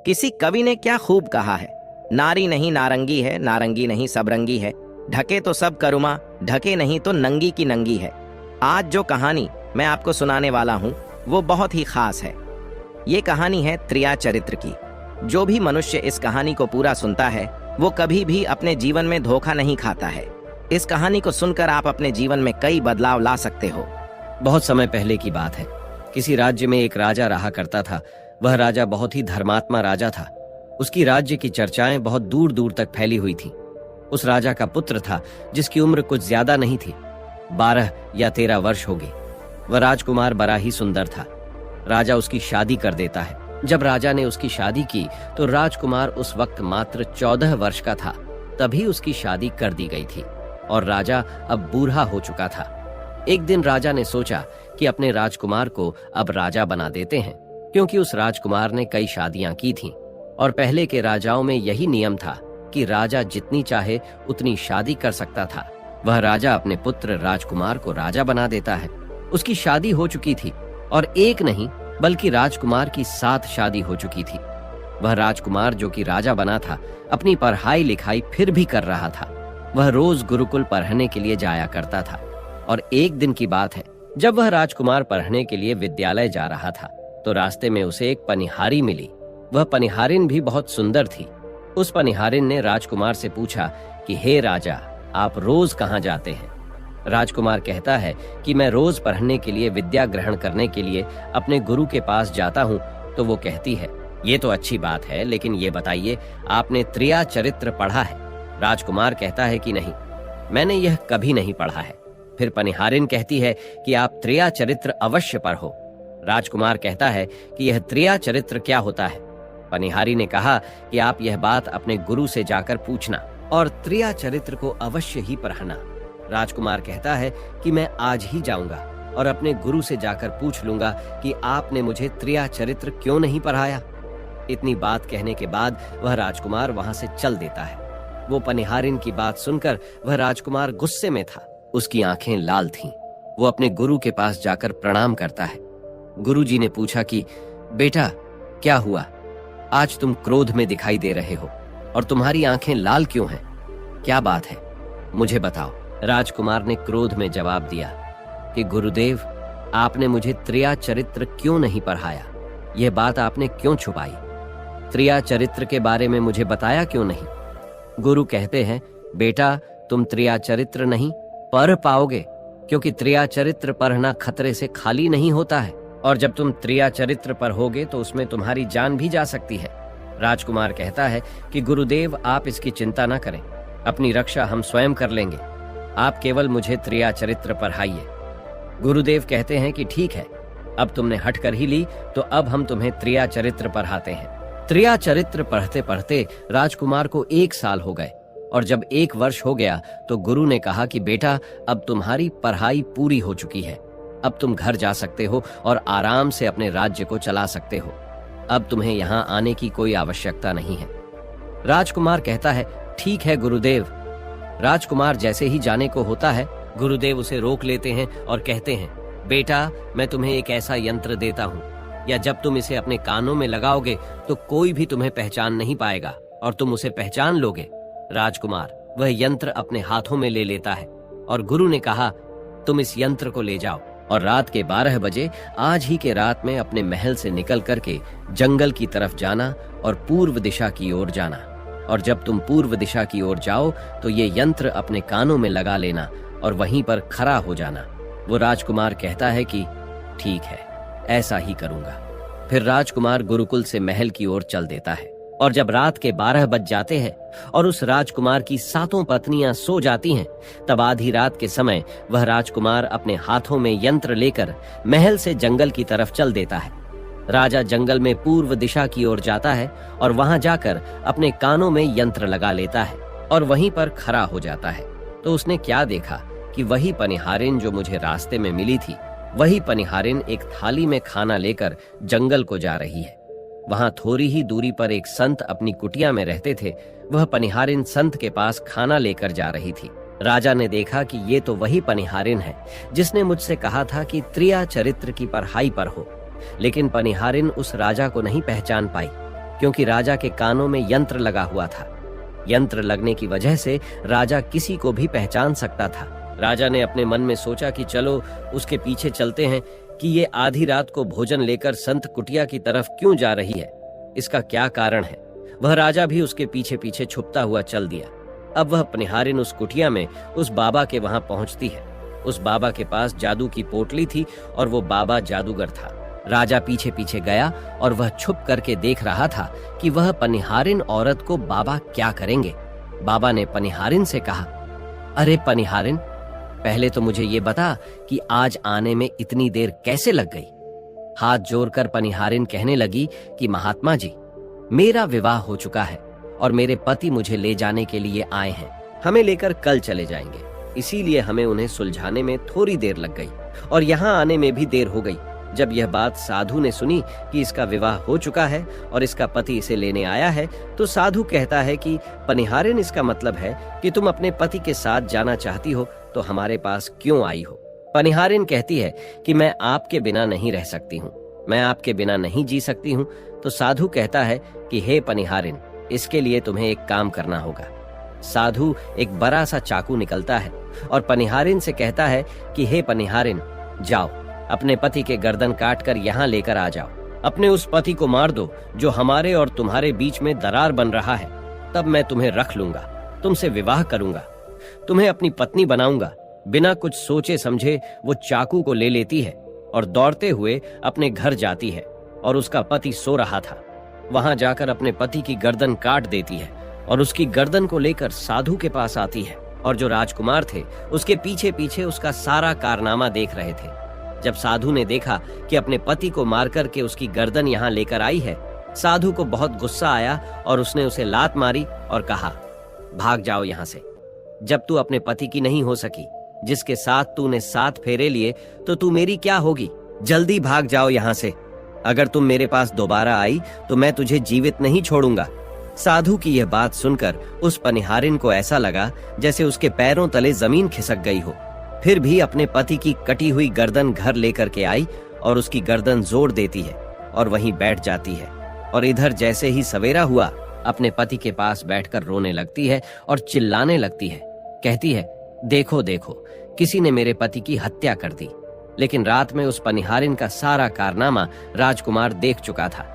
किसी कवि ने क्या खूब कहा है, नारी नहीं नारंगी है, नारंगी नहीं सबरंगी है, ढके तो सब करुमा, ढके नहीं तो नंगी की नंगी है। आज जो कहानी मैं आपको सुनाने वाला हूँ वो बहुत ही खास है। ये कहानी है त्रिया चरित्र की। जो भी मनुष्य इस कहानी को पूरा सुनता है वो कभी भी अपने जीवन में धोखा नहीं खाता है। इस कहानी को सुनकर आप अपने जीवन में कई बदलाव ला सकते हो। बहुत समय पहले की बात है। किसी राज्य में एक राजा रहा करता था। वह राजा बहुत ही धर्मात्मा राजा था। उसकी राज्य की चर्चाएं बहुत दूर दूर तक फैली हुई थीं। उस राजा का पुत्र था जिसकी उम्र कुछ ज्यादा नहीं थी, 12 या 13 वर्ष होगी। वह राजकुमार बड़ा ही सुंदर था। राजा उसकी शादी कर देता है। जब राजा ने उसकी शादी की तो राजकुमार उस वक्त मात्र 14 वर्ष का था। तभी उसकी शादी कर दी गई थी और राजा अब बूढ़ा हो चुका था। एक दिन राजा ने सोचा कि अपने राजकुमार को अब राजा बना देते हैं, क्योंकि उस राजकुमार ने कई शादियां की थीं और पहले के राजाओं में यही नियम था कि राजा जितनी चाहे उतनी शादी कर सकता था। वह राजा अपने पुत्र राजकुमार को राजा बना देता है। उसकी शादी हो चुकी थी और एक नहीं बल्कि राजकुमार की 7 शादी हो चुकी थी। वह राजकुमार जो कि राजा बना था अपनी पढ़ाई लिखाई फिर भी कर रहा था। वह रोज गुरुकुल पढ़ने के लिए जाया करता था और एक दिन की बात है, जब वह राजकुमार पढ़ने के लिए विद्यालय जा रहा था तो रास्ते में उसे एक पनिहारी मिली। वह पनिहारिन भी बहुत सुंदर थी। उस पनिहारिन ने राजकुमार से पूछा कि हे राजा, आप रोज कहाँ जाते हैं? राजकुमार कहता है कि मैं रोज पढ़ने के लिए, विद्या ग्रहण करने के लिए अपने गुरु के पास जाता हूँ। तो वो कहती है, ये तो अच्छी बात है, लेकिन ये बताइए आपने त्रिया चरित्र पढ़ा है? राजकुमार कहता है कि नहीं, मैंने यह कभी नहीं पढ़ा है। फिर पनिहारिन कहती है कि आप त्रिया चरित्र अवश्य पढ़ो। राजकुमार कहता है कि यह त्रिया चरित्र क्या होता है? पनिहारी ने कहा कि आप यह बात अपने गुरु से जाकर पूछना और त्रिया चरित्र को अवश्य ही पढ़ना। राजकुमार कहता है कि मैं आज ही जाऊंगा और अपने गुरु से जाकर पूछ लूंगा कि आपने मुझे त्रिया चरित्र क्यों नहीं पढ़ाया। इतनी बात कहने के बाद वह राजकुमार वहां से चल देता है। वो पनिहारिन की बात सुनकर वह राजकुमार गुस्से में था। उसकी आंखें लाल थीं। वो अपने गुरु के पास जाकर प्रणाम करता है। गुरुजी ने पूछा कि बेटा, क्या हुआ? आज तुम क्रोध में दिखाई दे रहे हो और तुम्हारी आंखें लाल क्यों हैं? क्या बात है, मुझे बताओ। राजकुमार ने क्रोध में जवाब दिया कि गुरुदेव, आपने मुझे त्रिया चरित्र क्यों नहीं पढ़ाया? यह बात आपने क्यों छुपाई? त्रिया चरित्र के बारे में मुझे बताया क्यों नहीं? गुरु कहते हैं, बेटा, तुम त्रिया चरित्र नहीं पढ़ पाओगे, क्योंकि त्रिया चरित्र पढ़ना खतरे से खाली नहीं होता है और जब तुम त्रिया चरित्र पढ़ोगे तो उसमें तुम्हारी जान भी जा सकती है। राजकुमार कहता है कि गुरुदेव, आप इसकी चिंता न करें, अपनी रक्षा हम स्वयं कर लेंगे। आप केवल मुझे त्रिया चरित्र पढ़ाइए। गुरुदेव कहते हैं कि ठीक है, अब तुमने हट कर ही ली तो अब हम तुम्हें त्रिया चरित्र पढ़ाते हैं। त्रिया चरित्र पढ़ते पढ़ते राजकुमार को 1 साल हो गए और जब 1 वर्ष हो गया तो गुरु ने कहा कि बेटा, अब तुम्हारी पढ़ाई पूरी हो चुकी है। अब तुम घर जा सकते हो और आराम से अपने राज्य को चला सकते हो। अब तुम्हें यहाँ आने की कोई आवश्यकता नहीं है। राजकुमार कहता है, ठीक है गुरुदेव। राजकुमार जैसे ही जाने को होता है, गुरुदेव उसे रोक लेते हैं और कहते हैं, बेटा, मैं तुम्हें एक ऐसा यंत्र देता हूँ, या जब तुम इसे अपने कानों में लगाओगे तो कोई भी तुम्हें पहचान नहीं पाएगा और तुम उसे पहचान लोगे। राजकुमार वह यंत्र अपने हाथों में ले लेता है और गुरु ने कहा, तुम इस यंत्र को ले जाओ और रात के 12 बजे आज ही के रात में अपने महल से निकल करके जंगल की तरफ जाना और पूर्व दिशा की ओर जाना। और जब तुम पूर्व दिशा की ओर जाओ तो ये यंत्र अपने कानों में लगा लेना और वहीं पर खड़ा हो जाना। वो राजकुमार कहता है कि ठीक है, ऐसा ही करूंगा। फिर राजकुमार गुरुकुल से महल की ओर चल देता है और जब रात के 12 बज जाते हैं और उस राजकुमार की 7 पत्नियां सो जाती हैं, तब आधी रात के समय वह राजकुमार अपने हाथों में यंत्र लेकर महल से जंगल की तरफ चल देता है। राजा जंगल में पूर्व दिशा की ओर जाता है और वहां जाकर अपने कानों में यंत्र लगा लेता है और वहीं पर खड़ा हो जाता है। तो उसने क्या देखा कि वही पनिहारिन जो मुझे रास्ते में मिली थी, वही पनिहारिन एक थाली में खाना लेकर जंगल को जा रही है। वहां थोड़ी ही दूरी पर एक संत अपनी कुटिया में रहते थे। वह पनिहारिन संत के पास खाना लेकर जा रही थी। राजा ने देखा कि ये तो वही पनिहारिन है जिसने मुझसे कहा था कि त्रिया चरित्र की पढ़ाई पर हो, लेकिन पनिहारिन उस राजा को नहीं पहचान पाई, क्योंकि राजा के कानों में यंत्र लगा हुआ था। यंत्र लगने की वजह से राजा किसी को भी पहचान सकता था। राजा ने अपने मन में सोचा कि चलो उसके पीछे चलते हैं कि ये आधी रात को भोजन लेकर संत कुटिया की तरफ क्यों जा रही है, इसका क्या कारण है। वह राजा भी उसके पीछे पीछे छुपता हुआ चल दिया। अब वह पनिहारिन उस कुटिया में उस बाबा के वहां पहुंचती है। उस बाबा के पास जादू की पोटली थी और वो बाबा जादूगर था। राजा पीछे पीछे गया और वह छुप करके देख रहा था कि वह पनिहारिन औरत को बाबा क्या करेंगे। बाबा ने पनिहारिन से कहा, अरे पनिहारिन, पहले तो मुझे ये बता कि आज आने में इतनी देर कैसे लग गई। हाथ जोड़कर पनिहारिन कहने लगी कि महात्मा जी, मेरा विवाह हो चुका है और मेरे पति मुझे ले जाने के लिए आए हैं। हमें लेकर कल चले जाएंगे, इसीलिए हमें उन्हें सुलझाने में थोड़ी देर लग गई और यहाँ आने में भी देर हो गई। जब यह बात साधु ने सुनी कि इसका विवाह हो चुका है और इसका पति इसे लेने आया है, तो साधु कहता है कि पनिहारिन, इसका मतलब है कि तुम अपने पति के साथ जाना चाहती हो, तो हमारे पास क्यों आई हो। पनिहारिन कहती है कि मैं आपके बिना नहीं रह सकती हूँ, मैं आपके बिना नहीं जी सकती हूँ। तो साधु कहता है कि हे पनिहारिन, इसके लिए तुम्हें एक काम करना होगा। साधु एक बड़ा सा चाकू निकलता है और पनिहारिन से कहता है कि हे पनिहारिन, जाओ अपने पति के गर्दन काट कर यहाँ लेकर आ जाओ। अपने उस पति को मार दो जो हमारे और तुम्हारे बीच में दरार बन रहा है, तब मैं तुम्हें रख लूंगा, तुमसे विवाह करूंगा, तुम्हें अपनी पत्नी बनाऊंगा। बिना कुछ सोचे समझे वो चाकू को ले लेती है और दौड़ते हुए अपने घर जाती है और उसका पति सो रहा था। वहां जाकर अपने पति की गर्दन काट देती है और उसकी गर्दन को लेकर साधु के पास आती है और जो राजकुमार थे उसके पीछे पीछे उसका सारा कारनामा देख रहे थे। जब साधु ने देखा कि अपने पति को मार करके उसकी गर्दन यहाँ लेकर आई है, साधु को बहुत गुस्सा आया और उसने उसे लात मारी और कहा, भाग जाओ यहाँ से। जब तू अपने पति की नहीं हो सकी, जिसके साथ तूने 7 फेरे लिए, तो तू मेरी क्या होगी। जल्दी भाग जाओ यहाँ से। अगर तुम मेरे पास दोबारा आई तो मैं तुझे जीवित नहीं छोड़ूंगा। साधु की यह बात सुनकर उस पनिहारिन को ऐसा लगा जैसे उसके पैरों तले जमीन खिसक गई हो। फिर भी अपने पति की कटी हुई गर्दन घर लेकर के आई और उसकी गर्दन जोड़ देती है और वहीं बैठ जाती है। और इधर जैसे ही सवेरा हुआ, अपने पति के पास बैठकर रोने लगती है और चिल्लाने लगती है। कहती है, देखो देखो, किसी ने मेरे पति की हत्या कर दी। लेकिन रात में उस पनिहारिन का सारा कारनामा राजकुमार देख चुका था।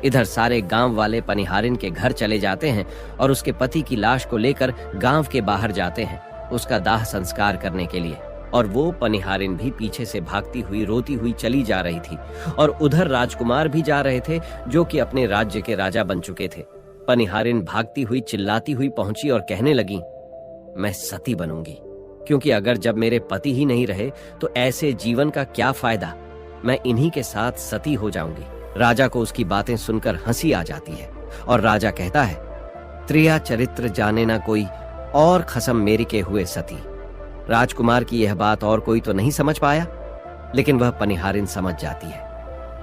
इधर सारे गांव वाले पनिहारिन के घर चले जाते हैं और उसके पति की लाश को लेकर गांव के बाहर जाते हैं उसका दाह संस्कार करने के लिए। और वो पनिहारिन भी पीछे से भागती हुई रोती हुई चली जा रही थी और उधर राजकुमार भी जा रहे थे जो कि अपने राज्य के राजा बन चुके थे। पनिहारिन भागती हुई चिल्लाती हुई पहुंची और कहने लगी, मैं सती बनूंगी, क्योंकि अगर जब मेरे पति ही नहीं रहे तो ऐसे जीवन का क्या फायदा। मैं इन्हीं के साथ सती हो जाऊंगी। राजा को उसकी बातें सुनकर हंसी आ जाती है और राजा कहता है, त्रिया चरित्र जाने ना कोई और खसम मेरी के हुए सती। राजकुमार की यह बात और कोई तो नहीं समझ पाया, लेकिन वह पनिहारिन समझ जाती है।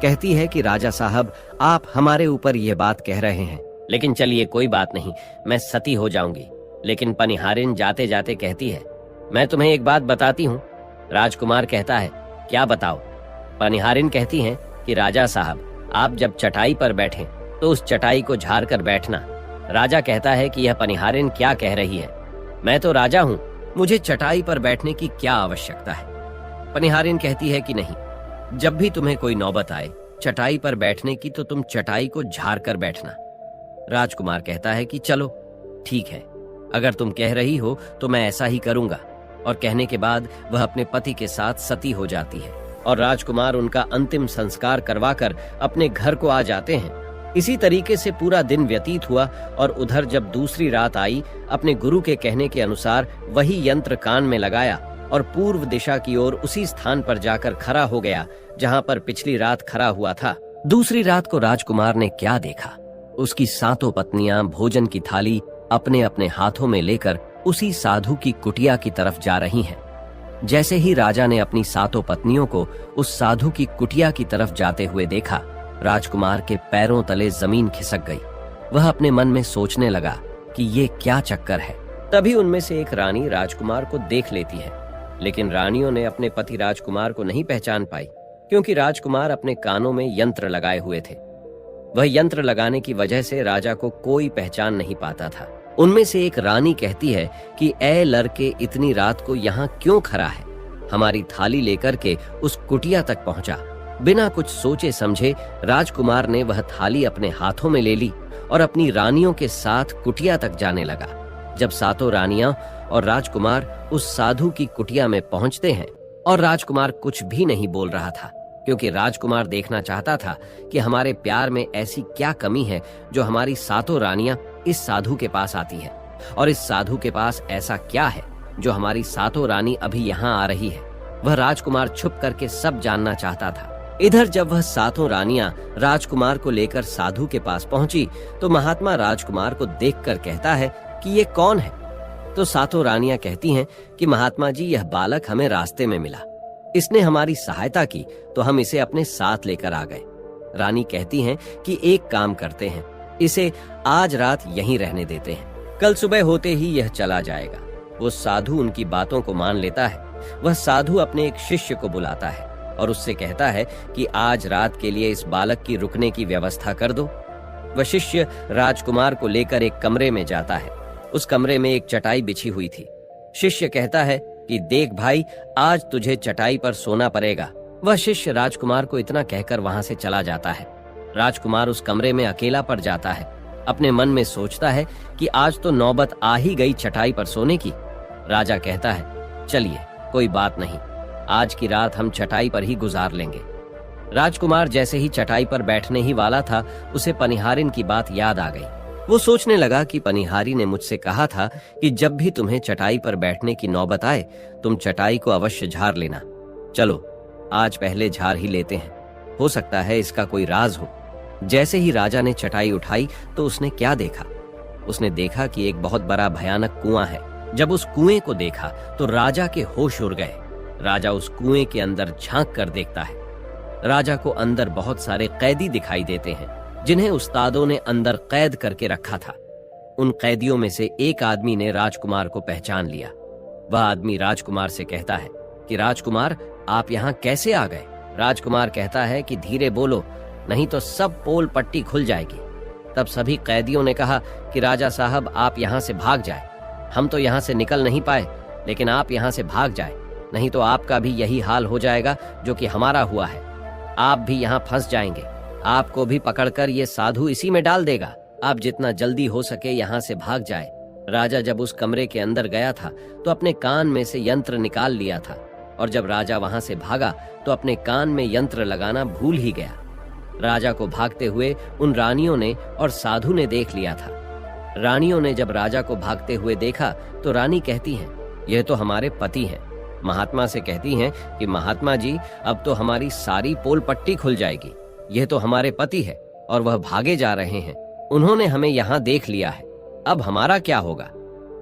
कहती है कि राजा साहब, आप हमारे ऊपर यह बात कह रहे हैं, लेकिन चलिए कोई बात नहीं, मैं सती हो जाऊंगी। लेकिन पनिहारिन जाते जाते कहती है, मैं तुम्हें एक बात बताती हूँ। राजकुमार कहता है, क्या बताओ। पनिहारिन कहती है कि राजा साहब, आप जब चटाई पर बैठें तो उस चटाई को झाड़ कर बैठना। राजा कहता है कि यह पनिहारिन क्या कह रही है, मैं तो राजा हूँ, मुझे चटाई पर बैठने की क्या आवश्यकता है। पनिहारिन कहती है कि नहीं, जब भी तुम्हें कोई नौबत आए चटाई पर बैठने की तो तुम चटाई को झाड़ कर बैठना। राजकुमार कहता है कि चलो ठीक है, अगर तुम कह रही हो तो मैं ऐसा ही करूंगा। और कहने के बाद वह अपने पति के साथ सती हो जाती है और राजकुमार उनका अंतिम संस्कार करवाकर अपने घर को आ जाते हैं। इसी तरीके से पूरा दिन व्यतीत हुआ और उधर जब दूसरी रात आई, अपने गुरु के कहने के अनुसार वही यंत्र कान में लगाया और पूर्व दिशा की ओर उसी स्थान पर जाकर खड़ा हो गया जहां पर पिछली रात खड़ा हुआ था। दूसरी रात को राजकुमार ने क्या देखा, उसकी 7 पत्नियां भोजन की थाली अपने अपने हाथों में लेकर उसी साधु की कुटिया की तरफ जा रही हैं। जैसे ही राजा ने अपनी 7 पत्नियों को उस साधु की कुटिया की तरफ जाते हुए देखा, राजकुमार के पैरों तले जमीन खिसक गई। वह अपने मन में सोचने लगा कि ये क्या चक्कर है। तभी उनमें से एक रानी राजकुमार को देख लेती है, लेकिन रानियों ने अपने पति राजकुमार को नहीं पहचान पाई, क्योंकि राजकुमार अपने कानों में यंत्र लगाए हुए थे। वह यंत्र लगाने की वजह से राजा को कोई पहचान नहीं पाता था। उनमें से एक रानी कहती है कि ए लड़के, इतनी रात को यहाँ क्यों खड़ा है? हमारी थाली लेकर के उस कुटिया तक पहुंचा। बिना कुछ सोचे समझे राजकुमार ने वह थाली अपने हाथों में ले ली और अपनी रानियों के साथ कुटिया तक जाने लगा। जब सातों रानियां और राजकुमार उस साधु की कुटिया में पहुंचते हैं और राजकुमार कुछ भी नहीं बोल रहा था, क्योंकि राजकुमार देखना चाहता था कि हमारे प्यार में ऐसी क्या कमी है जो हमारी सातों रानियां इस साधु के पास आती है, और इस साधु के पास ऐसा क्या है जो हमारी सातों रानी अभी यहाँ आ रही है। वह राजकुमार छुप करके सब जानना चाहता था। इधर जब वह सातों रानियां राजकुमार को लेकर साधु के पास पहुंची तो महात्मा राजकुमार को देखकर कहता है कि ये कौन है? तो सातों रानियां कहती हैं कि महात्मा जी, यह बालक हमें रास्ते में मिला, इसने हमारी सहायता की तो हम इसे अपने साथ लेकर आ गए। रानी कहती हैं कि एक काम करते हैं, इसे आज रात यहीं रहने देते हैं, कल सुबह होते ही यह चला जाएगा। वो साधु उनकी बातों को मान लेता है। वह साधु अपने एक शिष्य को बुलाता है और उससे कहता है कि आज रात के लिए इस बालक की रुकने की व्यवस्था कर दो। वह शिष्य राजकुमार को लेकर एक कमरे में जाता है। उस कमरे में एक चटाई बिछी हुई थी। शिष्य कहता है कि देख भाई, आज तुझे चटाई पर सोना पड़ेगा। वह शिष्य राजकुमार को इतना कहकर वहां से चला जाता है। राजकुमार उस कमरे में अकेला पड़ जाता है। अपने मन में सोचता है कि आज तो नौबत आ ही गई चटाई पर सोने की। राजा कहता है, चलिए कोई बात नहीं, आज की रात हम चटाई पर ही गुजार लेंगे। राजकुमार जैसे ही चटाई पर बैठने ही वाला था, उसे पनिहारिन की बात याद आ गई। वो सोचने लगा कि पनिहारी ने मुझसे कहा था कि जब भी तुम्हें चटाई पर बैठने की नौबत आए, तुम चटाई को अवश्य झाड़ लेना। चलो आज पहले झाड़ ही लेते हैं, हो सकता है इसका कोई राज हो। जैसे ही राजा ने चटाई उठाई तो उसने क्या देखा? उसने देखा कि एक बहुत बड़ा भयानक कुआं है। जब उस कुएं को देखा तो राजा के होश उड़ गए। राजा उस कुएं के अंदर झांक कर देखता है। राजा को अंदर बहुत सारे कैदी दिखाई देते हैं, जिन्हें उस्तादों ने अंदर कैद करके रखा था। उन कैदियों में से एक आदमी ने राजकुमार को पहचान लिया। वह आदमी राजकुमार से कहता है कि राजकुमार, आप यहाँ कैसे आ गए? राजकुमार कहता है कि धीरे बोलो, नहीं तो सब पोल पट्टी खुल जाएगी। तब सभी कैदियों ने कहा कि राजा साहब, आप यहाँ से भाग जाए। हम तो यहाँ से निकल नहीं पाए, लेकिन आप यहाँ से भाग जाए, नहीं तो आपका भी यही हाल हो जाएगा जो कि हमारा हुआ है। आप भी यहाँ फंस जाएंगे, आपको भी पकड़कर ये साधु इसी में डाल देगा। आप जितना जल्दी हो सके यहाँ से भाग जाए। राजा जब उस कमरे के अंदर गया था तो अपने कान में से यंत्र निकाल लिया था, और जब राजा वहां से भागा तो अपने कान में यंत्र लगाना भूल ही गया। राजा को भागते हुए उन रानियों ने और साधु ने देख लिया था। रानियों ने जब राजा को भागते हुए देखा तो रानी कहती हैं, यह तो हमारे पति हैं। महात्मा से कहती हैं कि महात्मा जी, अब तो हमारी सारी पोल पट्टी खुल जाएगी। यह तो हमारे पति है और वह भागे जा रहे हैं। उन्होंने हमें यहाँ देख लिया है, अब हमारा क्या होगा?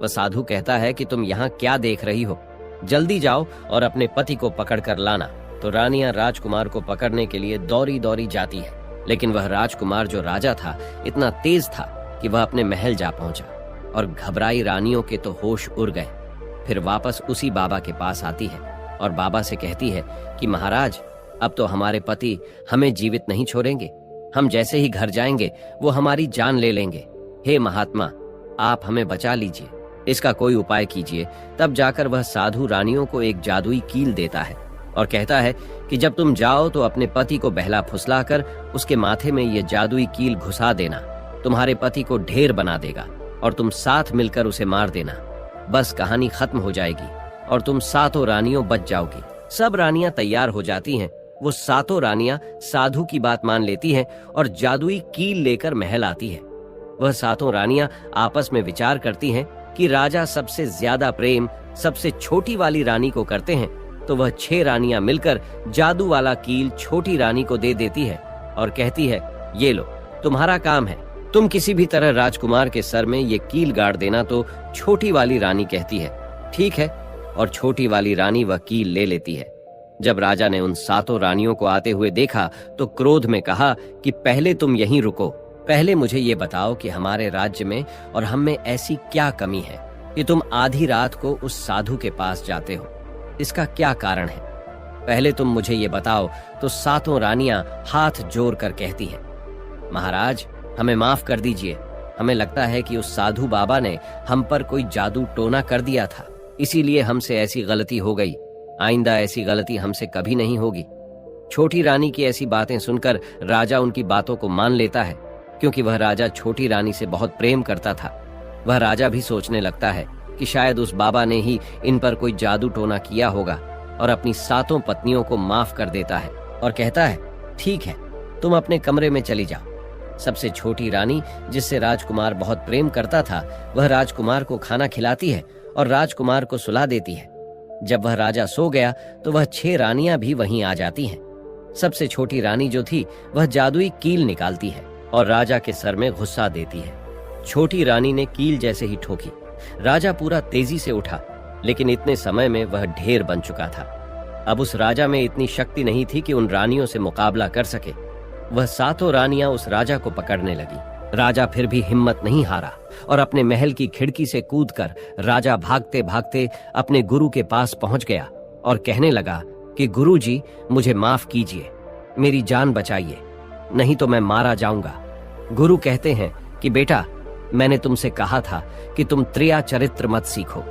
वह साधु कहता है कि तुम यहाँ क्या देख रही हो, जल्दी जाओ और अपने पति को पकड़ कर लाना। तो रानियां राजकुमार को पकड़ने के लिए दौड़ी दौड़ी जाती है, लेकिन वह राजकुमार जो राजा था इतना तेज था कि वह अपने महल जा पहुंचा, और घबराई रानियों के तो होश उड़ गए। फिर वापस उसी बाबा के पास आती है और बाबा से कहती है कि महाराज, अब तो हमारे पति हमें जीवित नहीं छोड़ेंगे। हम जैसे ही घर जाएंगे वो हमारी जान ले लेंगे। हे महात्मा, आप हमें बचा लीजिए, इसका कोई उपाय कीजिए। तब जाकर वह साधु रानियों को एक जादुई कील देता है और कहता है कि जब तुम जाओ तो अपने पति को बहला फुसलाकर उसके माथे में ये जादुई कील घुसा देना। तुम्हारे पति को ढेर बना देगा और तुम साथ मिलकर उसे मार देना। बस कहानी खत्म हो जाएगी और तुम सातों रानियों बच जाओगी। सब रानियां तैयार हो जाती हैं। वो सातों रानियां साधु की बात मान लेती हैं और जादुई कील लेकर महल आती है। वह सातों रानियां आपस में विचार करती हैं कि राजा सबसे ज्यादा प्रेम सबसे छोटी वाली रानी को करते हैं, तो वह 6 रानियां मिलकर जादू वाला कील छोटी रानी को दे देती है और कहती है, ये लो, तुम्हारा काम है, तुम किसी भी तरह राजकुमार के सर में ये कील गाड़ देना। तो छोटी वाली रानी कहती है, ठीक है, और छोटी वाली रानी वह कील ले लेती है। जब राजा ने उन सातों रानियों को आते हुए देखा तो क्रोध में कहा कि पहले तुम यहीं रुको, पहले मुझे ये बताओ कि हमारे राज्य में और हम में ऐसी क्या कमी है कि तुम आधी रात को उस साधु के पास जाते हो। इसका क्या कारण है? पहले तुम मुझे ये बताओ। तो सातों रानियां हाथ जोड़ कर कहती हैं, महाराज, हमें माफ कर दीजिए। हमें लगता है कि उस साधु बाबा ने हम पर कोई जादू टोना कर दिया था, इसीलिए हमसे ऐसी गलती हो गई। आइंदा ऐसी गलती हमसे कभी नहीं होगी। छोटी रानी की ऐसी बातें सुनकर राजा उनकी बातों को मान लेता है, क्योंकि वह राजा छोटी रानी से बहुत प्रेम करता था। वह राजा भी सोचने लगता है कि शायद उस बाबा ने ही इन पर कोई जादू टोना किया होगा, और अपनी 7 पत्नियों को माफ कर देता है और कहता है, ठीक है, तुम अपने कमरे में चली जाओ। सबसे छोटी रानी, जिससे राजकुमार बहुत प्रेम करता था, वह राजकुमार को खाना खिलाती है और राजकुमार को सुला देती है। जब वह राजा सो गया तो वह 6 रानियां भी वहीं आ जाती हैं। सबसे छोटी रानी जो थी, वह जादुई कील निकालती है और राजा के सर में घुसा देती है। छोटी रानी ने कील जैसे ही ठोकी, राजा पूरा तेजी से उठा, लेकिन इतने समय में वह ढेर बन चुका था। अब उस राजा में इतनी शक्ति नहीं थी कि उन रानियों से मुकाबला कर सके। वह 7 रानियां उस राजा को पकड़ने लगी। राजा फिर भी हिम्मत नहीं हारा और अपने महल की खिड़की से कूदकर राजा भागते भागते अपने गुरु के पास पहुंच गया और कहने लगा कि गुरुजी, मुझे माफ कीजिए, मेरी जान बचाइए, नहीं तो मैं मारा जाऊंगा। गुरु कहते हैं कि बेटा, मैंने तुमसे कहा था कि तुम त्रिया चरित्र मत सीखो,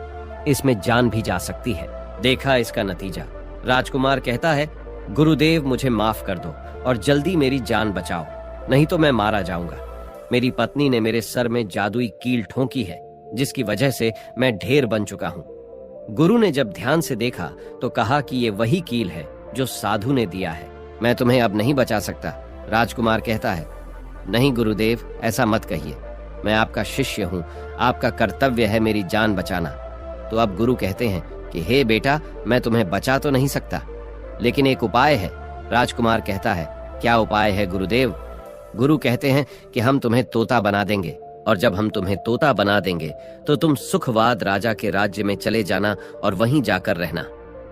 इसमें जान भी जा सकती है। देखा इसका नतीजा। राजकुमार कहता है, गुरुदेव, मुझे माफ कर दो और जल्दी मेरी जान बचाओ, नहीं तो मैं मारा जाऊंगा। मेरी पत्नी ने मेरे सर में जादुई कील ठोकी है, जिसकी वजह से मैं ढेर बन चुका हूं। गुरु ने जब ध्यान से देखा तो कहा कि ये वही कील है जो साधु ने दिया है। मैं तुम्हें अब नहीं बचा सकता। राजकुमार कहता है, नहीं गुरुदेव, ऐसा मत कहिए, मैं आपका शिष्य हूं, आपका कर्तव्य है मेरी जान बचाना। तो अब गुरु कहते हैं कि हे बेटा, मैं तुम्हें बचा तो नहीं सकता, लेकिन एक उपाय है। राजकुमार कहता है, क्या उपाय है गुरुदेव? गुरु कहते हैं कि हम तुम्हें तोता बना देंगे, और जब हम तुम्हें तोता बना देंगे तो तुम सुखवाद राजा के राज्य में चले जाना और वहीं जाकर रहना,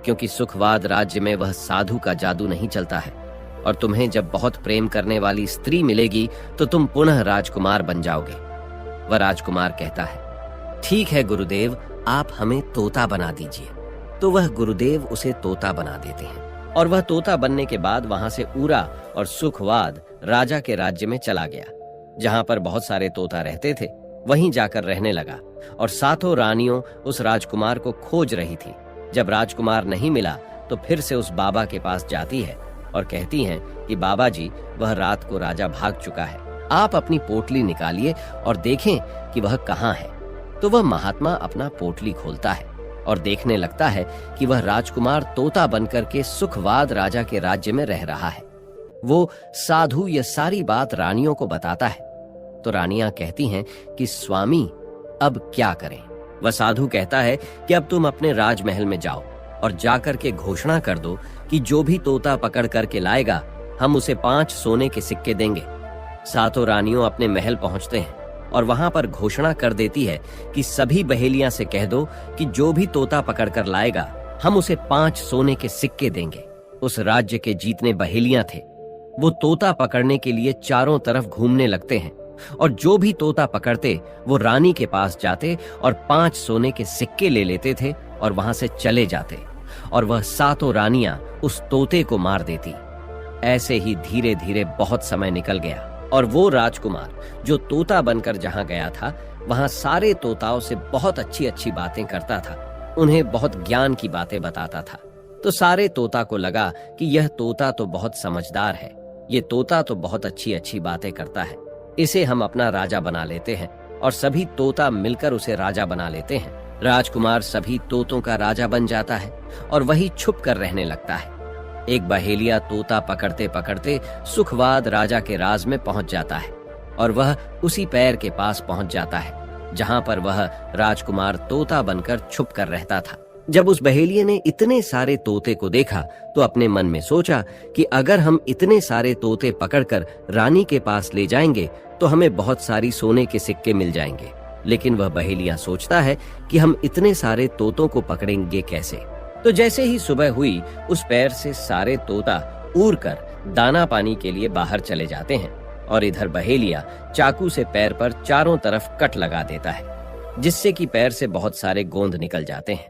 क्योंकि सुखवाद राज्य में वह साधु का जादू नहीं चलता है। और तुम्हें जब बहुत प्रेम करने वाली स्त्री मिलेगी तो तुम पुनः राजकुमार बन जाओगे। वह राजकुमार कहता है, ठीक है गुरुदेव, आप हमें तोता बना दीजिए। तो वह गुरुदेव उसे तोता बना देते हैं, और वह तोता बनने के बाद वहां से उरा और सुखवाद राजा के राज्य में चला गया। जहां पर बहुत सारे तोता रहते थे, वहीं जाकर रहने लगा, और 7 रानियों उस राजकुमार को खोज रही थी। जब राजकुमार नहीं मिला तो फिर से उस बाबा के पास जाती है और कहती हैं कि बाबा जी, वह रात को राजा भाग चुका है, आप अपनी पोटली निकालिए और देखें कि वह कहाँ है। तो वह महात्मा अपना पोटली खोलता है और देखने लगता है कि वह राजकुमार तोता बनकर के सुखवाद राजा के राज्य में रह रहा है। वो साधु यह सारी बात रानियों को बताता है। तो रानियां कहती हैं कि स्वामी, अब क्या करें? वह साधु कहता है कि अब तुम अपने राजमहल में जाओ और जाकर के घोषणा कर दो कि जो भी तोता पकड़ करके लाएगा, हम उसे 5 सोने के सिक्के देंगे। 7 रानियों अपने महल पहुंचते हैं और वहां पर घोषणा कर देती है कि सभी बहेलियां से कह दो कि जो भी तोता पकड़ कर लाएगा, हम उसे 5 सोने के सिक्के देंगे। उस राज्य के जितने बहेलियां थे, वो तोता पकड़ने के लिए चारों तरफ घूमने लगते हैं, और जो भी तोता पकड़ते वो रानी के पास जाते और 5 सोने के सिक्के ले लेते थे और वहां से चले जाते, और वह 7 रानियां उस तोते को मार देती। ऐसे ही धीरे धीरे बहुत समय निकल गया, और वो राजकुमार जो तोता बनकर जहां गया था, वहां सारे तोताओं से बहुत अच्छी अच्छी बातें करता था, उन्हें बहुत ज्ञान की बातें बताता था। तो सारे तोता को लगा कि यह तोता तो बहुत समझदार है, ये तोता तो बहुत अच्छी अच्छी बातें करता है, इसे हम अपना राजा बना लेते हैं। और सभी तोता मिलकर उसे राजा बना लेते हैं। राजकुमार सभी तोतों का राजा बन जाता है और वही छुप कर रहने लगता है। एक बहेलिया तोता पकड़ते पकड़ते सुखवाद राजा के राज में पहुंच जाता है, और वह उसी पैर के पास पहुंच जाता है जहां पर वह राजकुमार तोता बनकर छुप कर रहता था। जब उस बहेलिये ने इतने सारे तोते को देखा तो अपने मन में सोचा कि अगर हम इतने सारे तोते पकड़कर रानी के पास ले जाएंगे तो हमें बहुत सारी सोने के सिक्के मिल जाएंगे। लेकिन वह बहेलिया सोचता है कि हम इतने सारे तोतों को पकड़ेंगे कैसे। तो जैसे ही सुबह हुई, उस पैर से सारे तोता उड़कर दाना पानी के लिए बाहर चले जाते हैं, और इधर बहेलिया चाकू से पैर पर चारों तरफ कट लगा देता है, जिससे कि पैर से बहुत सारे गोंद निकल जाते हैं।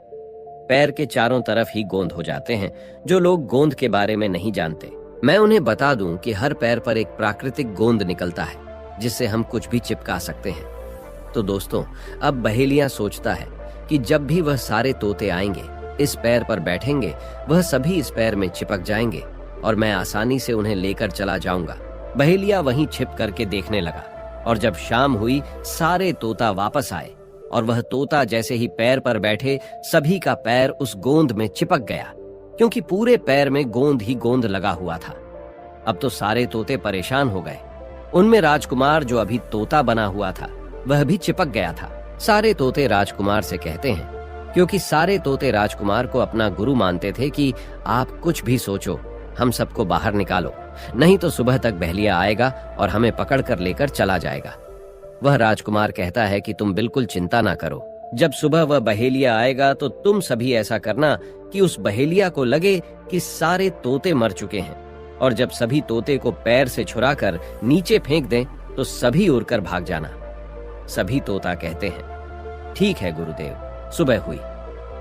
पैर के चारों तरफ ही गोंद हो जाते हैं। जो लोग गोंद के बारे में नहीं जानते मैं उन्हें बता दूं कि हर पैर पर एक प्राकृतिक गोंद निकलता है जिससे हम कुछ भी चिपका सकते हैं। तो दोस्तों, अब बहेलिया सोचता है कि जब भी वह सारे तोते आएंगे, इस पैर पर बैठेंगे, वह सभी इस पैर में चिपक जाएंगे और मैं आसानी से उन्हें लेकर चला जाऊंगा। बहेलिया वहीं छिप करके देखने लगा और जब शाम हुई सारे तोता वापस आए और वह तोता जैसे ही पैर पर बैठे सभी का पैर उस गोंद में चिपक गया, क्योंकि पूरे पैर में गोंद ही गोंद लगा हुआ था। अब तो सारे तोते परेशान हो गए। उनमें राजकुमार जो अभी तोता बना हुआ था वह भी चिपक गया था। सारे तोते राजकुमार से कहते हैं, क्योंकि सारे तोते राजकुमार को अपना गुरु मानते थे, कि आप कुछ भी सोचो, हम सबको बाहर निकालो, नहीं तो सुबह तक बहेलिया आएगा और हमें पकड़ कर लेकर चला जाएगा। वह राजकुमार कहता है कि तुम बिल्कुल चिंता ना करो, जब सुबह वह बहेलिया आएगा तो तुम सभी ऐसा करना कि उस बहेलिया को लगे कि सारे तोते मर चुके हैं, और जब सभी तोते को पैर से छुड़ाकर नीचे फेंक दें तो सभी उड़कर भाग जाना। सभी तोता कहते हैं, ठीक है गुरुदेव। सुबह हुई।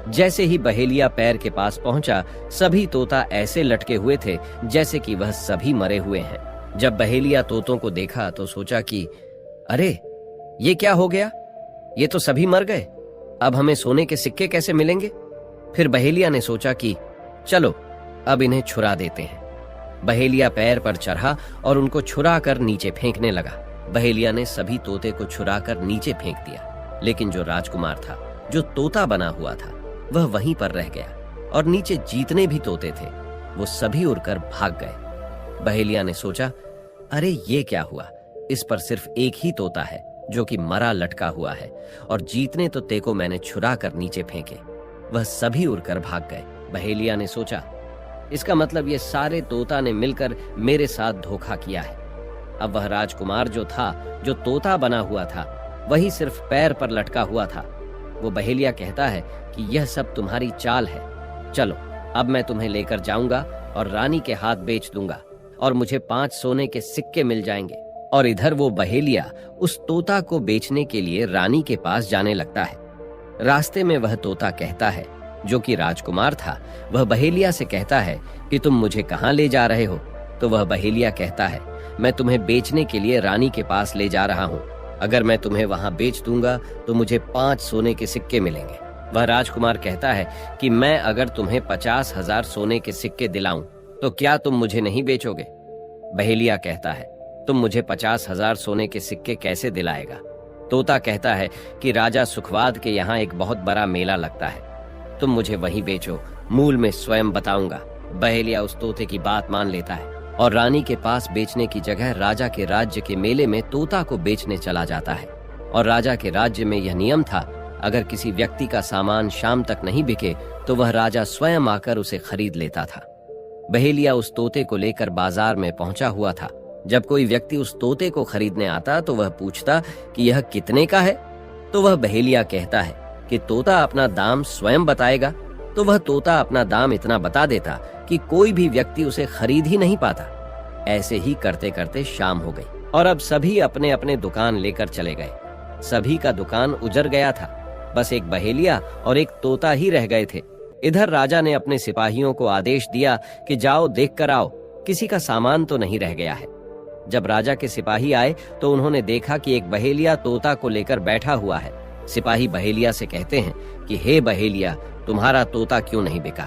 जैसे ही बहेलिया पैर के पास पहुंचा, सभी तोता ऐसे लटके हुए थे जैसे कि वह सभी मरे हुए हैं। जब बहेलिया तोतों को देखा तो सोचा कि अरे, ये क्या हो गया? ये तो सभी मर गए। अब हमें सोने के सिक्के कैसे मिलेंगे? फिर बहेलिया ने सोचा कि चलो अब इन्हें छुरा देते हैं। बहेलिया पैर पर चढ़ा और उनको छुरा कर नीचे फेंकने लगा। बहेलिया ने सभी तोते को छुरा कर नीचे फेंक दिया, लेकिन जो राजकुमार था, जो तोता बना हुआ था, वह वहीं पर रह गया और नीचे जितने भी तोते थे वो सभी उड़कर भाग गए। बहेलिया ने सोचा, अरे ये क्या हुआ? इस पर सिर्फ एक ही तोता है जो कि मरा लटका हुआ है, और जितने तोते को मैंने छुरा कर नीचे फेंके वह सभी उड़कर भाग गए। बहेलिया ने सोचा, इसका मतलब ये सारे तोता ने मिलकर मेरे साथ धोखा किया है। अब वह राजकुमार जो था, जो तोता बना हुआ था, वही सिर्फ पैर पर लटका हुआ था। वो बहेलिया कहता है कि यह सब तुम्हारी चाल है। चलो अब मैं तुम्हें लेकर जाऊंगा और रानी के हाथ बेच दूंगा और मुझे 5 सोने के सिक्के मिल जाएंगे। और इधर वो बहेलिया उस तोता को बेचने के लिए रानी के पास जाने लगता है। रास्ते में वह तोता कहता है, जो कि राजकुमार था, वह बहेलिया से कहता है कि तुम मुझे कहाँ ले जा रहे हो? तो वह बहेलिया कहता है, मैं तुम्हें बेचने के लिए रानी के पास ले जा रहा हूँ। अगर मैं तुम्हें वहां बेच दूंगा तो मुझे 5 सोने के सिक्के मिलेंगे। वह राजकुमार कहता है कि मैं अगर तुम्हें 50,000 सोने के सिक्के दिलाऊं तो क्या तुम मुझे नहीं बेचोगे? बहेलिया कहता है, तुम मुझे 50,000 सोने के सिक्के कैसे दिलाएगा? तोता कहता है कि राजा सुखवाद के यहाँ एक बहुत बड़ा मेला लगता है, तुम मुझे वहीं बेचो, मूल में स्वयं बताऊंगा। बहेलिया उस तोते की बात मान लेता है और रानी के पास बेचने की जगह राजा के राज्य के मेले में तोता को बेचने चला जाता है। और राजा के राज्य में यह नियम था, अगर किसी व्यक्ति का सामान शाम तक नहीं बिके तो वह राजा स्वयं आकर उसे खरीद लेता था। बहेलिया उस तोते को लेकर बाजार में पहुंचा हुआ था। जब कोई व्यक्ति उस तोते को खरीदने आता तो वह पूछता कि यह कितने का है? तो वह बहेलिया कहता है कि तोता अपना दाम स्वयं बताएगा। तो वह तोता अपना दाम इतना बता देता कि कोई भी व्यक्ति उसे खरीद ही नहीं पाता। ऐसे ही करते करते शाम हो गई और अब सभी अपने अपने दुकान लेकर चले गए। सभी का दुकान उजड़ गया था, बस एक बहेलिया और एक तोता ही रह गए थे। इधर राजा ने अपने सिपाहियों को आदेश दिया कि जाओ देख कर आओ, किसी का सामान तो नहीं रह गया है। जब राजा के सिपाही आए तो उन्होंने देखा कि एक बहेलिया तोता को लेकर बैठा हुआ है। सिपाही बहेलिया से कहते हैं कि हे बहेलिया, तुम्हारा तोता क्यों नहीं बिका?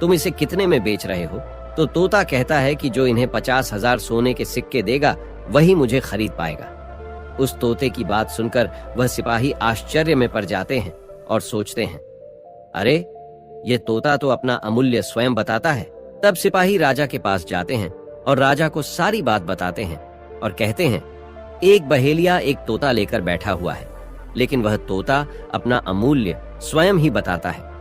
तुम इसे कितने में बेच रहे हो? तो तोता कहता है कि जो इन्हें 50,000 सोने के सिक्के देगा वही मुझे खरीद पाएगा। उस तोते की बात सुनकर वह सिपाही आश्चर्य में पड़ जाते हैं और सोचते हैं, अरे ये तोता तो अपना अमूल्य स्वयं बताता है। तब सिपाही राजा के पास जाते हैं और राजा को सारी बात बताते हैं और कहते हैं, एक बहेलिया एक तोता लेकर बैठा हुआ है, लेकिन वह तोता अपना अमूल्य स्वयं ही बताता है।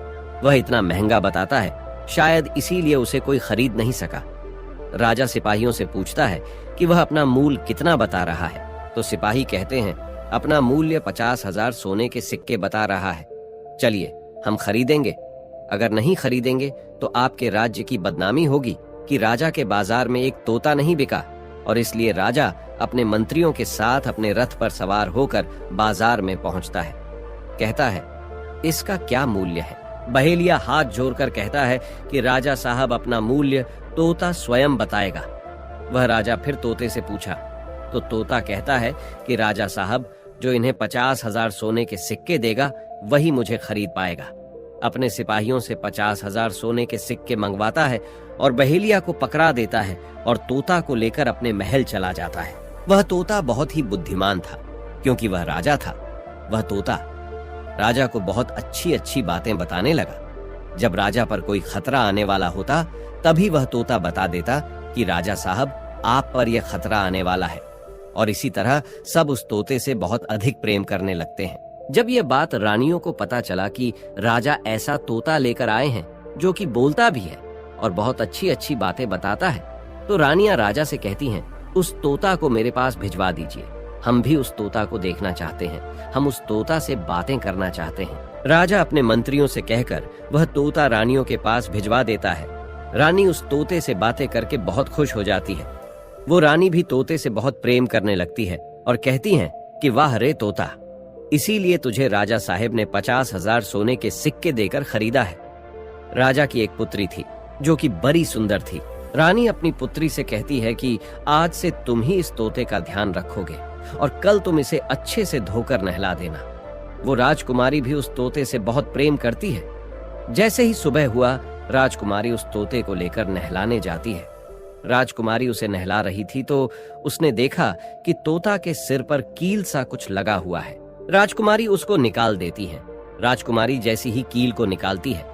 वह इतना महंगा बताता है, शायद इसीलिए उसे कोई खरीद नहीं सका। राजा सिपाहियों से पूछता है कि वह अपना मूल कितना बता रहा है। तो सिपाही कहते हैं, अपना मूल्य 50,000 सोने के सिक्के बता रहा है। चलिए हम खरीदेंगे, अगर नहीं खरीदेंगे तो आपके राज्य की बदनामी होगी कि राजा के बाजार में एक तोता नहीं बिका। और इसलिए राजा अपने मंत्रियों के साथ अपने रथ पर सवार होकर बाजार में पहुंचता है। कहता है, इसका क्या मूल्य है? बहेलिया हाथ जोड़कर कहता है कि राजा साहब अपना मूल्य तोता स्वयं बताएगा। वह राजा फिर तोते से पूछा तो तोता कहता है कि राजा साहब जो इन्हें 50,000 सोने के सिक्के देगा वही मुझे खरीद पाएगा। अपने सिपाहियों से 50,000 सोने के सिक्के मंगवाता है और बहेलिया को पकड़ा देता है और तोता को लेकर अपने महल चला जाता है। वह तोता बहुत ही बुद्धिमान था क्योंकि वह राजा था। वह तोता राजा को बहुत अच्छी अच्छी बातें बताने लगा। जब राजा पर कोई खतरा आने वाला होता तभी वह तोता बता देता कि राजा साहब आप पर यह खतरा आने वाला है, और इसी तरह सब उस तोते से बहुत अधिक प्रेम करने लगते हैं। जब यह बात रानियों को पता चला कि राजा ऐसा तोता लेकर आए हैं जो कि बोलता भी है और बहुत अच्छी अच्छी बातें बताता है, तो रानियां राजा से कहती हैं उस तोता को मेरे पास भिजवा दीजिए, हम भी उस तोता को देखना चाहते हैं, हम उस तोता से बातें करना चाहते हैं। राजा अपने मंत्रियों से कहकर वह तोता रानियों के पास भिजवा देता है। रानी उस तोते से बातें करके बहुत खुश हो जाती है। वो रानी भी तोते से बहुत प्रेम करने लगती है और कहती है कि वाह रे तोता, इसीलिए तुझे राजा साहेब ने 50,000 सोने के सिक्के देकर खरीदा है। राजा की एक पुत्री थी जो कि बड़ी सुंदर थी। रानी अपनी पुत्री से कहती है कि आज से तुम ही इस तोते का ध्यान रखोगे और कल तुम इसे अच्छे से धोकर नहला देना। वो राजकुमारी भी उस तोते से बहुत प्रेम करती है। जैसे ही सुबह हुआ, राजकुमारी उस तोते को लेकर नहलाने जाती है। राजकुमारी उसे नहला रही थी तो उसने देखा कि तोता के सिर पर कील सा कुछ लगा हुआ है। राजकुमारी उसको निकाल देती है। राजकुमारी जैसी ही कील को निकालती है,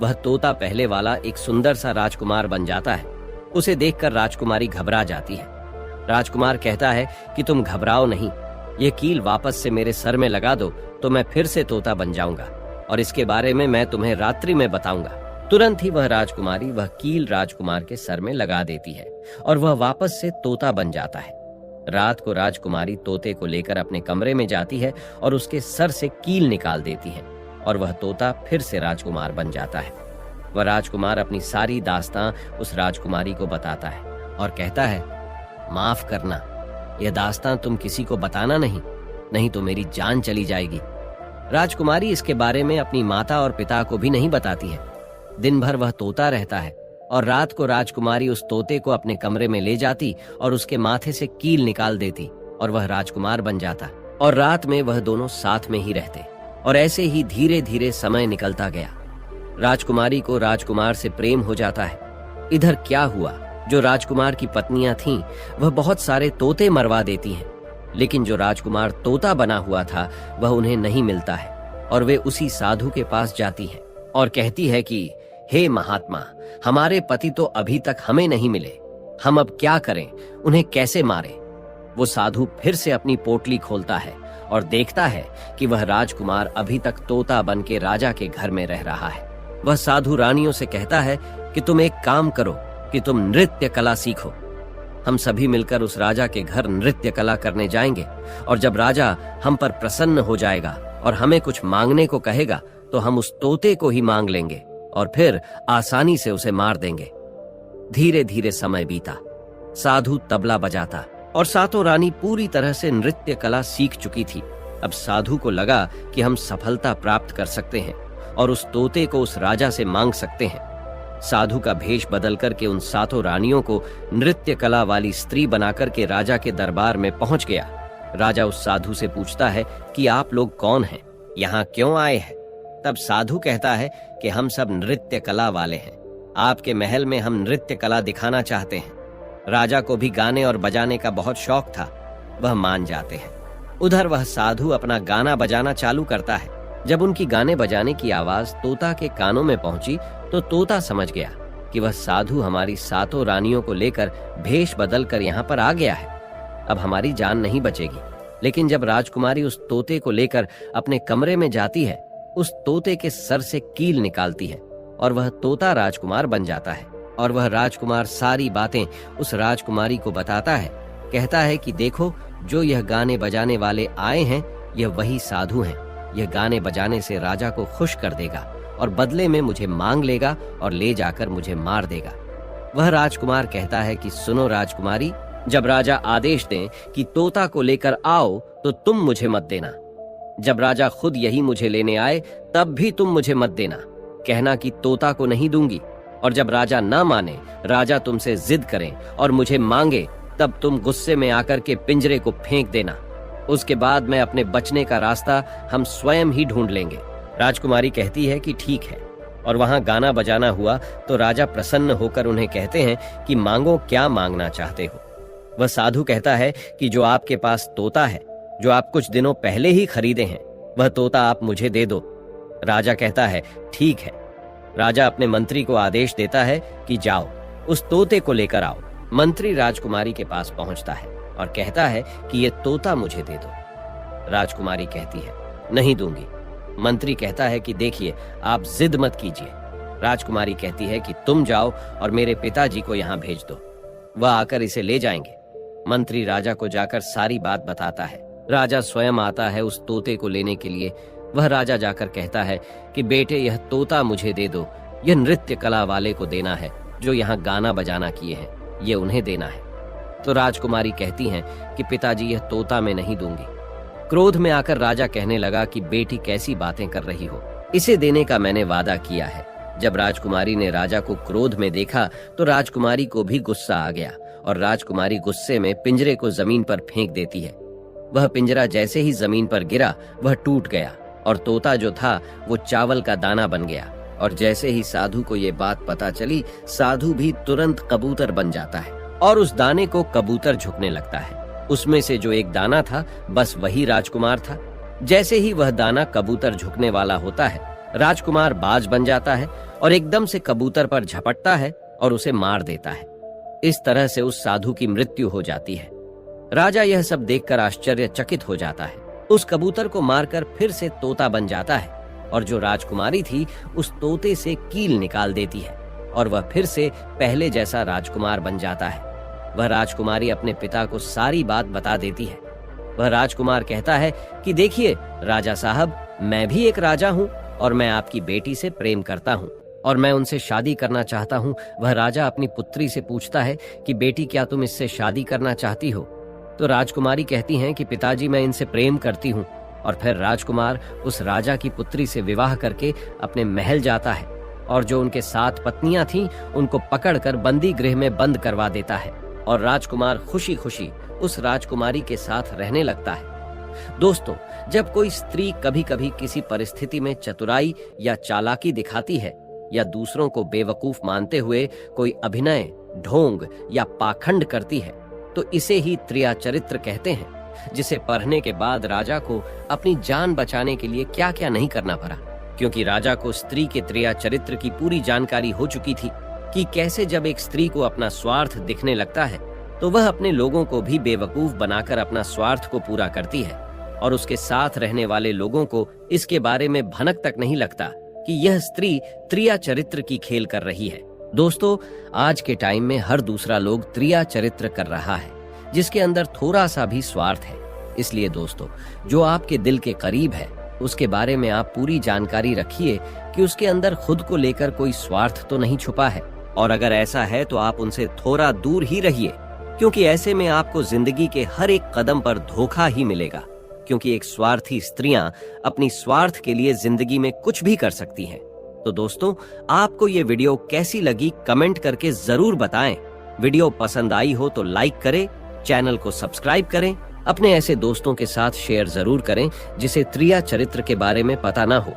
वह तोता पहले वाला एक सुंदर सा राजकुमार बन जाता है। उसे देखकर राजकुमारी घबरा जाती है। राजकुमार कहता है कि तुम घबराओ नहीं, ये कील वापस से मेरे सर में लगा दो तो मैं फिर से तोता बन जाऊंगा, और इसके बारे में मैं तुम्हें रात्रि में बताऊंगा। तुरंत ही वह राजकुमारी वह कील राजकुमार के सर में लगा देती है और वह वापस से तोता बन जाता है। रात को राजकुमारी तोते को लेकर अपने कमरे में जाती है और उसके सर से कील निकाल देती है और वह तोता फिर से राजकुमार बन जाता है। वह राजकुमार अपनी सारी दास्तां उस राजकुमारी को बताता है और कहता है, माफ करना, यह दास्तां तुम किसी को बताना नहीं तो मेरी जान चली जाएगी। राजकुमारी इसके बारे में अपनी माता और पिता को भी नहीं बताती है। दिन भर वह तोता रहता है और रात को राजकुमारी उस तोते को अपने कमरे में ले जाती और उसके माथे से कील निकाल देती और वह राजकुमार बन जाता, और रात में वह दोनों साथ में ही रहते। और ऐसे ही धीरे धीरे समय निकलता गया। राजकुमारी को राजकुमार से प्रेम हो जाता है। इधर क्या हुआ, जो राजकुमार की पत्नियां थीं वह बहुत सारे तोते मरवा देती हैं, लेकिन जो राजकुमार तोता बना हुआ था वह उन्हें नहीं मिलता है और वे उसी साधु के पास जाती हैं और कहती है कि हे महात्मा, हमारे पति तो अभी तक हमें नहीं मिले, हम अब क्या करें, उन्हें कैसे मारें। वो साधु फिर से अपनी पोटली खोलता है और देखता है कि वह राजकुमार अभी तक तोता बन के राजा के घर में रह रहा है। वह साधु रानियों से कहता है कि तुम एक काम करो कि तुम नृत्य कला सीखो। हम सभी मिलकर उस राजा के घर नृत्य कला करने जाएंगे, और जब राजा हम पर प्रसन्न हो जाएगा और हमें कुछ मांगने को कहेगा तो हम उस तोते को ही मांग लेंगे और फिर आसानी से उसे मार देंगे। धीरे धीरे समय बीता। साधु तबला बजाता और सातों रानी पूरी तरह से नृत्य कला सीख चुकी थी। अब साधु को लगा कि हम सफलता प्राप्त कर सकते हैं और उस तोते को उस राजा से मांग सकते हैं। साधु का भेष बदल करके उन सातों रानियों को नृत्य कला वाली स्त्री बनाकर के राजा के दरबार में पहुंच गया। राजा उस साधु से पूछता है कि आप लोग कौन हैं, यहाँ क्यों आए हैं। तब साधु कहता है कि हम सब नृत्य कला वाले हैं, आपके महल में हम नृत्य कला दिखाना चाहते हैं। राजा को भी गाने और बजाने का बहुत शौक था, वह मान जाते हैं। उधर वह साधु अपना गाना बजाना चालू करता है। जब उनकी गाने बजाने की आवाज तोता के कानों में पहुंची तो तोता समझ गया कि वह साधु हमारी सातों रानियों को लेकर भेष बदल कर यहाँ पर आ गया है, अब हमारी जान नहीं बचेगी। लेकिन जब राजकुमारी उस तोते को लेकर अपने कमरे में जाती है, उस तोते के सर से कील निकालती है और वह तोता राजकुमार बन जाता है। और वह राजकुमार सारी बातें उस राजकुमारी को बताता है। कहता है कि देखो, जो यह गाने बजाने वाले आए हैं यह वही साधु हैं। यह गाने बजाने से राजा को खुश कर देगा और बदले में मुझे मांग लेगा और ले जाकर मुझे मार देगा। वह राजकुमार कहता है कि सुनो राजकुमारी, जब राजा आदेश दें कि तोता को लेकर आओ तो तुम मुझे मत देना। जब राजा खुद यही मुझे लेने आए तब भी तुम मुझे मत देना। कहना कि तोता को नहीं दूंगी, और जब राजा ना माने, राजा तुमसे जिद करें और मुझे मांगे, तब तुम गुस्से में आकर के पिंजरे को फेंक देना। उसके बाद मैं अपने बचने का रास्ता हम स्वयं ही ढूंढ लेंगे। राजकुमारी कहती है कि ठीक है, और वहां गाना बजाना हुआ तो राजा प्रसन्न होकर उन्हें कहते हैं कि मांगो, क्या मांगना चाहते हो। वह साधु कहता है कि जो आपके पास तोता है, जो आप कुछ दिनों पहले ही खरीदे हैं, वह तोता आप मुझे दे दो। राजा कहता है ठीक है। राजा अपने मंत्री को आदेश देता है कि जाओ उस तोते को लेकर आओ। मंत्री राजकुमारी के पास पहुंचता है और कहता है कि ये तोता मुझे दे दो। राजकुमारी कहती है नहीं दूंगी। मंत्री कहता है कि देखिए, आप जिद मत कीजिए। राजकुमारी कहती है कि तुम जाओ और मेरे पिताजी को यहाँ भेज दो, वह आकर इसे ले जाएंगे। मंत्री राजा को जाकर सारी बात बताता है। राजा स्वयं आता है उस तोते को लेने के लिए। वह राजा जाकर कहता है कि बेटे, यह तोता मुझे दे दो। यह नृत्य कला वाले को देना है जो यहाँ गाना बजाना किए हैं, ये उन्हें देना है। तो राजकुमारी कहती हैं कि पिताजी, यह तोता मैं नहीं दूंगी। क्रोध में आकर राजा कहने लगा कि बेटी, कैसी बातें कर रही हो, इसे देने का मैंने वादा किया है। जब राजकुमारी ने राजा को क्रोध में देखा तो राजकुमारी को भी गुस्सा आ गया और राजकुमारी गुस्से में पिंजरे को जमीन पर फेंक देती है। वह पिंजरा जैसे ही जमीन पर गिरा, वह टूट गया और तोता जो था वो चावल का दाना बन गया। और जैसे ही साधु को ये बात पता चली, साधु भी तुरंत कबूतर बन जाता है और उस दाने को कबूतर झुकने लगता है। उसमें से जो एक दाना था, बस वही राजकुमार था। जैसे ही वह दाना कबूतर झुकने वाला होता है, राजकुमार बाज बन जाता है और एकदम से कबूतर पर झपटता है और उसे मार देता है। इस तरह से उस साधु की मृत्यु हो जाती है। राजा यह सब देखकर आश्चर्यचकित हो जाता है। उस कबूतर को मारकर फिर से तोता बन जाता है और जो राजकुमारी थी उस तोते से कील निकाल देती है और वह फिर से पहले जैसा राजकुमार बन जाता है। वह राजकुमारी अपने पिता को सारी बात बता देती है। वह राजकुमार कहता है कि देखिए राजा साहब, मैं भी एक राजा हूँ और मैं आपकी बेटी से प्रेम करता हूँ और मैं उनसे शादी करना चाहता हूँ। वह राजा अपनी पुत्री से पूछता है कि बेटी, क्या तुम इससे शादी करना चाहती हो? तो राजकुमारी कहती हैं कि पिताजी, मैं इनसे प्रेम करती हूँ। और फिर राजकुमार उस राजा की पुत्री से विवाह करके अपने महल जाता है और जो उनके 7 पत्नियां थीं उनको पकड़कर बंदी गृह में बंद करवा देता है और राजकुमार खुशी खुशी उस राजकुमारी के साथ रहने लगता है। दोस्तों, जब कोई स्त्री कभी कभी किसी परिस्थिति में चतुराई या चालाकी दिखाती है या दूसरों को बेवकूफ मानते हुए कोई अभिनय, ढोंग या पाखंड करती है, तो इसे ही त्रिया चरित्र कहते हैं, जिसे पढ़ने के बाद राजा को अपनी जान बचाने के लिए क्या क्या नहीं करना पड़ा, क्योंकि राजा को स्त्री के त्रिया चरित्र की पूरी जानकारी हो चुकी थी कि कैसे जब एक स्त्री को अपना स्वार्थ दिखने लगता है तो वह अपने लोगों को भी बेवकूफ बनाकर अपना स्वार्थ को पूरा करती है और उसके साथ रहने वाले लोगों को इसके बारे में भनक तक नहीं लगता कि यह स्त्री त्रिया चरित्र की खेल कर रही है। दोस्तों, आज के टाइम में हर दूसरा लोग त्रिया चरित्र कर रहा है जिसके अंदर थोड़ा सा भी स्वार्थ है। इसलिए दोस्तों, जो आपके दिल के करीब है उसके बारे में आप पूरी जानकारी रखिए कि उसके अंदर खुद को लेकर कोई स्वार्थ तो नहीं छुपा है, और अगर ऐसा है तो आप उनसे थोड़ा दूर ही रहिए, क्योंकि ऐसे में आपको जिंदगी के हर एक कदम पर धोखा ही मिलेगा। क्योंकि एक स्वार्थी स्त्रियां अपनी स्वार्थ के लिए जिंदगी में कुछ भी कर सकती हैं। तो दोस्तों, आपको ये वीडियो कैसी लगी कमेंट करके जरूर बताएं। वीडियो पसंद आई हो तो लाइक करें, चैनल को सब्सक्राइब करें, अपने ऐसे दोस्तों के साथ शेयर जरूर करें जिसे त्रिया चरित्र के बारे में पता ना हो।